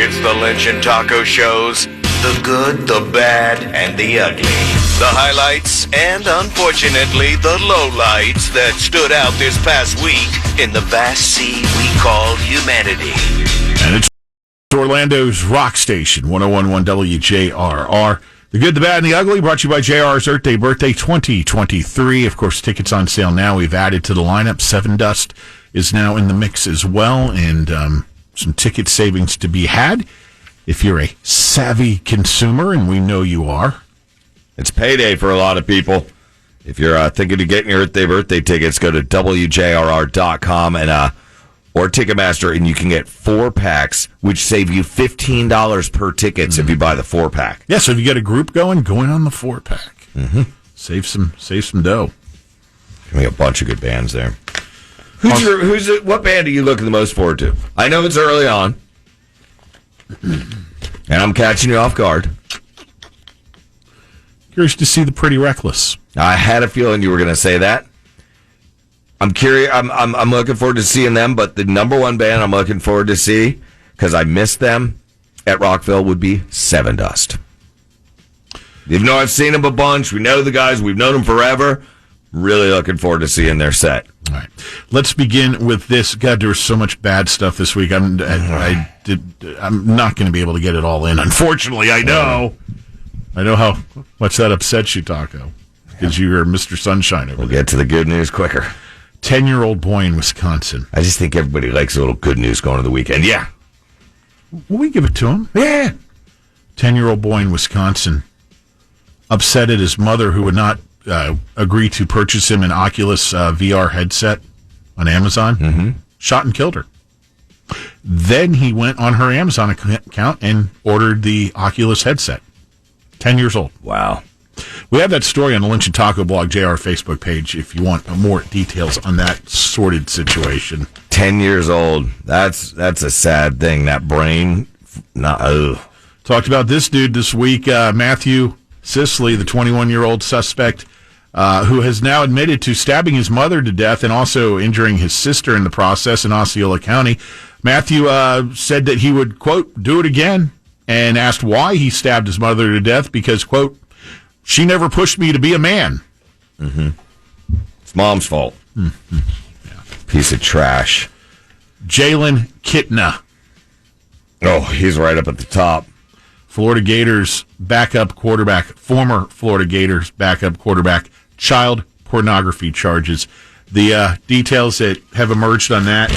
It's the Lynch and Taco Shows. The good, the bad, and the ugly. The highlights and, unfortunately, the lowlights that stood out this past week in the vast sea we call humanity. And it's Orlando's Rock Station, 101.1 WJRR. The good, the bad, and the ugly, brought to you by JR's Earth Day Birthday 2023. Of course, tickets on sale now. We've added to the lineup. Seven Dust is now in the mix as well, and some ticket savings to be had if you're a savvy consumer, and we know you are. It's payday for a lot of people. If you're thinking of getting your Earth Day birthday tickets, go to WJRR.com and or Ticketmaster, and you can get 4-packs, which save you $15 per tickets if you buy the 4-pack. Yeah, so if you get a group going on the 4-pack. Mm-hmm. Save some dough. We have a bunch of good bands there. What band are you looking the most forward to? I know it's early on, and I'm catching you off guard. Curious to see the Pretty Reckless. I had a feeling you were going to say that. I'm curious. I'm looking forward to seeing them, but the number one band I'm looking forward to see, because I missed them at Rockville, would be Seven Dust. Even though I've seen them a bunch, we know the guys, we've known them forever. Really looking forward to seeing their set. All right, let's begin with this. God, there was so much bad stuff this week. I'm not going to be able to get it all in. Unfortunately, I know how much that upsets you, Taco, because you're Mr. Sunshine over there. We'll get to the good news quicker. 10-year-old boy in Wisconsin. I just think everybody likes a little good news going to the weekend. Yeah. Will we give it to him? Yeah. 10-year-old boy in Wisconsin upset at his mother who would not agree to purchase him an Oculus VR headset on Amazon. Shot and killed her. Then he went on her Amazon account and ordered the Oculus headset. 10 years old. Wow. We have that story on the Lynch and Taco blog, JR Facebook page, if you want more details on that sordid situation. 10 years old. That's a sad thing. That brain. Talked about this dude this week, Matthew Sisley, the 21-year-old suspect, who has now admitted to stabbing his mother to death and also injuring his sister in the process in Osceola County. Matthew said that he would, quote, do it again, and asked why he stabbed his mother to death because, quote, she never pushed me to be a man. It's mom's fault. Yeah. Piece of trash. Jalen Kitna. Oh, he's right up at the top. Florida Gators backup quarterback, former Florida Gators backup quarterback, child pornography charges. The details that have emerged on that.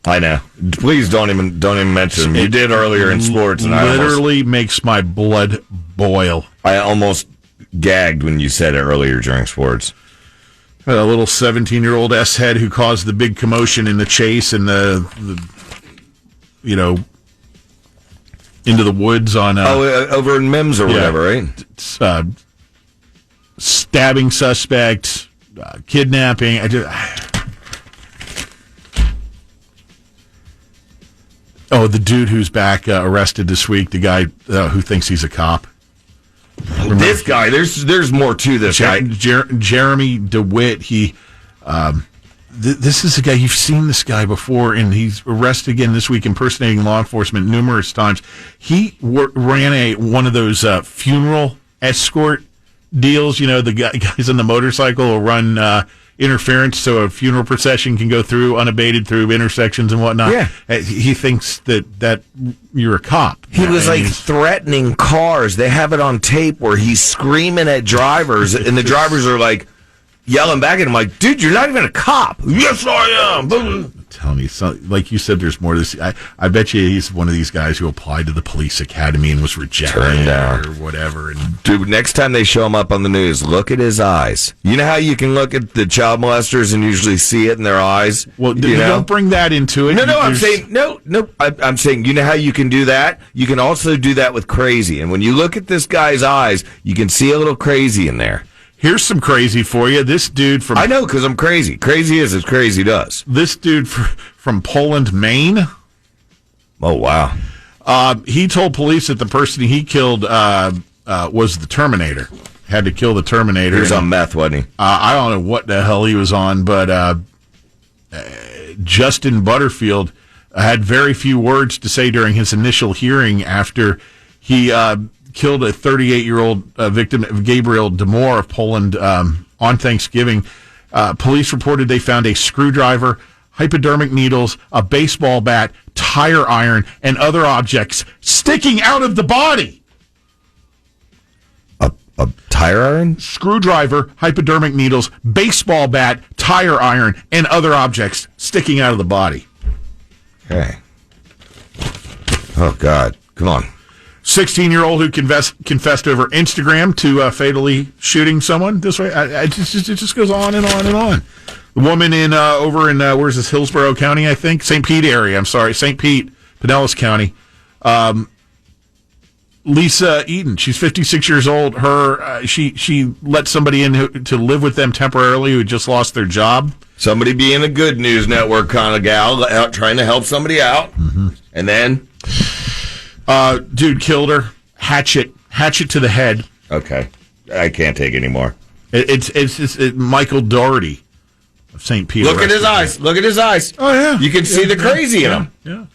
I know. Please don't even mention them. You did earlier in sports, and literally makes my blood boil. I almost gagged when you said it earlier during sports. A little 17-year-old S-head who caused the big commotion in the chase and the into the woods on over in Mims or whatever, right? Stabbing suspect, kidnapping. The dude who's back arrested this weweek, the guy who thinks he's a cop. Remember? This guy, there's more to this guy. Jeremy DeWitt, this is a guy, you've seen this guy before, and he's arrested again this week, impersonating law enforcement numerous times. He ran one of those funeral escort deals. The guys on the motorcycle will run interference so a funeral procession can go through unabated through intersections and whatnot. Yeah. He thinks that you're a cop. He was threatening cars. They have it on tape where he's screaming at drivers, and the drivers are yelling back at him like, dude, you're not even a cop. Yes, I am. I'm telling you, like you said, there's more to this. I bet you he's one of these guys who applied to the police academy and was rejected or whatever. And dude, next time they show him up on the news, look at his eyes. You know how you can look at the child molesters and usually see it in their eyes? Well, don't bring that into it. I'm saying, you know how you can do that? You can also do that with crazy. And when you look at this guy's eyes, you can see a little crazy in there. Here's some crazy for you. This dude from... I know, because I'm crazy. Crazy is as crazy does. This dude from Poland, Maine. Oh, wow. He told police that the person he killed was the Terminator. Had to kill the Terminator. He was on meth, wasn't he? I don't know what the hell he was on, but Justin Butterfield had very few words to say during his initial hearing after he killed a 38-year-old victim of Gabriel Damore of Poland on Thanksgiving. Police reported they found a screwdriver, hypodermic needles, a baseball bat, tire iron, and other objects sticking out of the body. A tire iron? Screwdriver, hypodermic needles, baseball bat, tire iron, and other objects sticking out of the body. Okay. Oh, God. Come on. 16-year-old who confessed over Instagram to fatally shooting someone this way. It just goes on and on and on. The woman over in, where's this, Hillsborough County, I think? St. Pete area, I'm sorry. St. Pete, Pinellas County. Lisa Eaton, she's 56 years old. She let somebody in to live with them temporarily who had just lost their job. Somebody being a good news network kind of gal, out trying to help somebody out. Mm-hmm. And then? Dude killed her. Hatchet to the head. Okay. I can't take any more. It's Michael Doherty of St. Pete. Look at his eyes. Look at his eyes. Oh, yeah. You can see the crazy in him. Yeah.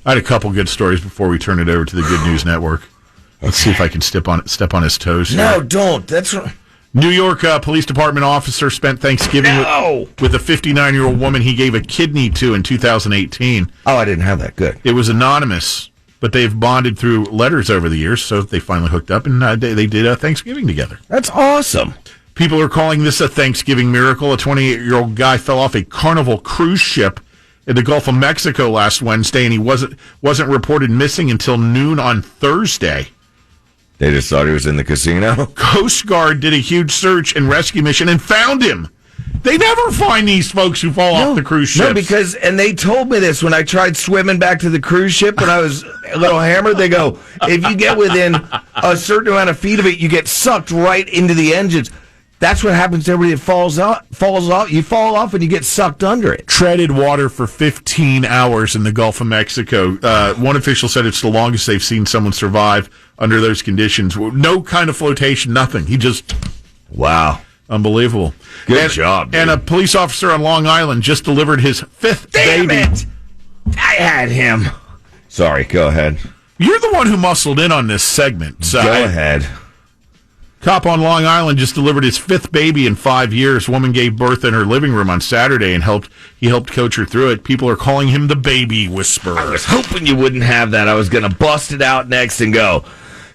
I had a couple good stories before we turn it over to the Good News Network. Let's see if I can step on his toes here. No, don't. That's New York Police Department officer spent Thanksgiving with a 59-year-old woman he gave a kidney to in 2018. Oh, I didn't have that. Good. It was anonymous, but they've bonded through letters over the years, so they finally hooked up, and they did Thanksgiving together. That's awesome. People are calling this a Thanksgiving miracle. A 28-year-old guy fell off a Carnival cruise ship in the Gulf of Mexico last Wednesday, and he wasn't reported missing until noon on Thursday. They just thought he was in the casino? Coast Guard did a huge search and rescue mission and found him. They never find these folks who fall off the cruise ships. No, because, and they told me this when I tried swimming back to the cruise ship when I was a little hammered. They go, if you get within a certain amount of feet of it, you get sucked right into the engines. That's what happens to everybody that falls off. You fall off and you get sucked under it. Treaded water for 15 hours in the Gulf of Mexico. One official said it's the longest they've seen someone survive under those conditions. No kind of flotation, nothing. He just... Wow. Unbelievable. Good job, dude. And a police officer on Long Island just delivered his fifth baby. Damn it! I had him. Sorry, go ahead. You're the one who muscled in on this segment. So go ahead. Cop on Long Island just delivered his fifth baby in 5 years. Woman gave birth in her living room on Saturday and he helped coach her through it. People are calling him the baby whisperer. I was hoping you wouldn't have that. I was going to bust it out next and go,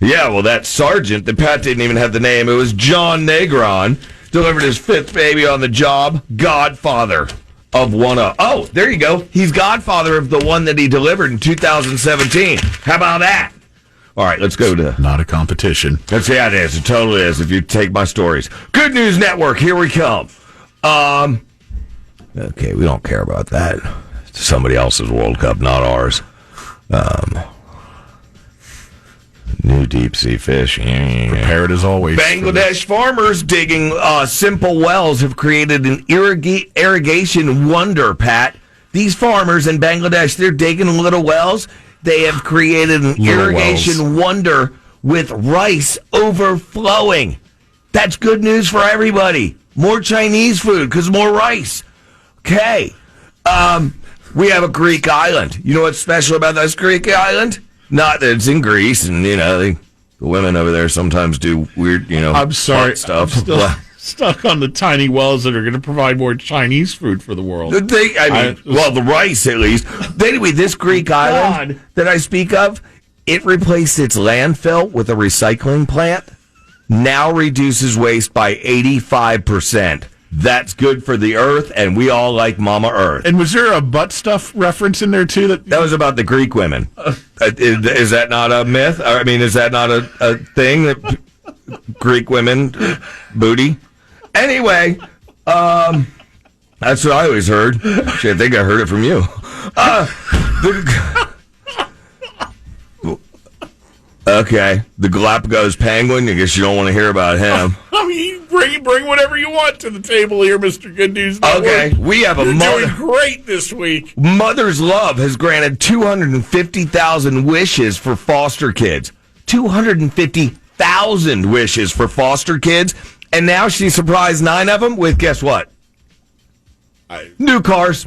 yeah, well, that sergeant, the Pat didn't even have the name. It was John Negron, delivered his fifth baby on the job, godfather of one of. Oh, there you go. He's godfather of the one that he delivered in 2017. How about that? All right, let's go to... Not a competition. Yeah, it is. It totally is, if you take my stories. Good News Network, here we come. Okay, we don't care about that. It's somebody else's World Cup, not ours. New deep sea fish. Prepared as always. Bangladesh farmers digging simple wells have created an irrigation wonder, Pat. These farmers in Bangladesh, they're digging little wells. They have created an irrigation wonder with rice overflowing. That's good news for everybody. More Chinese food because more rice. Okay. We have a Greek island. You know what's special about this Greek island? Not that it's in Greece, and, the women over there sometimes do weird, I'm sorry, stuff. I'm still stuck on the tiny wells that are going to provide more Chinese food for the world. The rice, at least. Anyway, this Greek island that I speak of, it replaced its landfill with a recycling plant, now reduces waste by 85%. That's good for the earth, and we all like Mama Earth. And was there a butt stuff reference in there, too? That was about the Greek women. Is that not a myth? I mean, is that not a thing that Greek women booty? Anyway, that's what I always heard. Shit, I think I heard it from you. Okay, the Galapagos penguin. I guess you don't want to hear about him. I mean, bring whatever you want to the table here, Mr. Good News Network. Okay, we have You're doing great this week. Mother's Love has granted 250,000 wishes for foster kids. 250,000 wishes for foster kids. And now she surprised 9 of them with, guess what? New cars.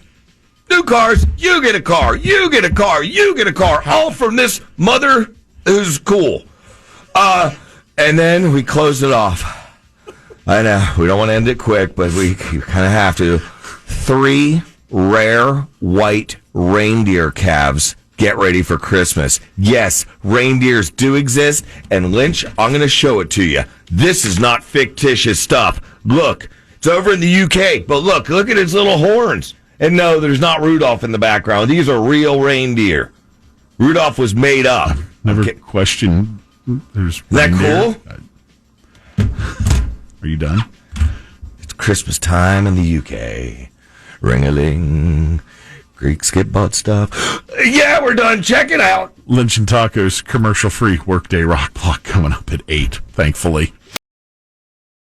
New cars, you get a car, you get a car, you get a car, all from this mother who's cool. And then we closed it off. I know, we don't want to end it quick, but you kind of have to. 3 rare white reindeer calves get ready for Christmas. Yes, reindeers do exist, and Lynch, I'm going to show it to you. This is not fictitious stuff. Look, it's over in the UK, but look at his little horns. And no, there's not Rudolph in the background. These are real reindeer. Rudolph was made up. Never questioned. There's Isn't that cool? Are you done? It's Christmas time in the UK. Ring-a-ling. Greeks get bought stuff. Yeah, we're done. Check it out. Lynch and Tacos commercial-free Workday Rock Block coming up at 8, thankfully.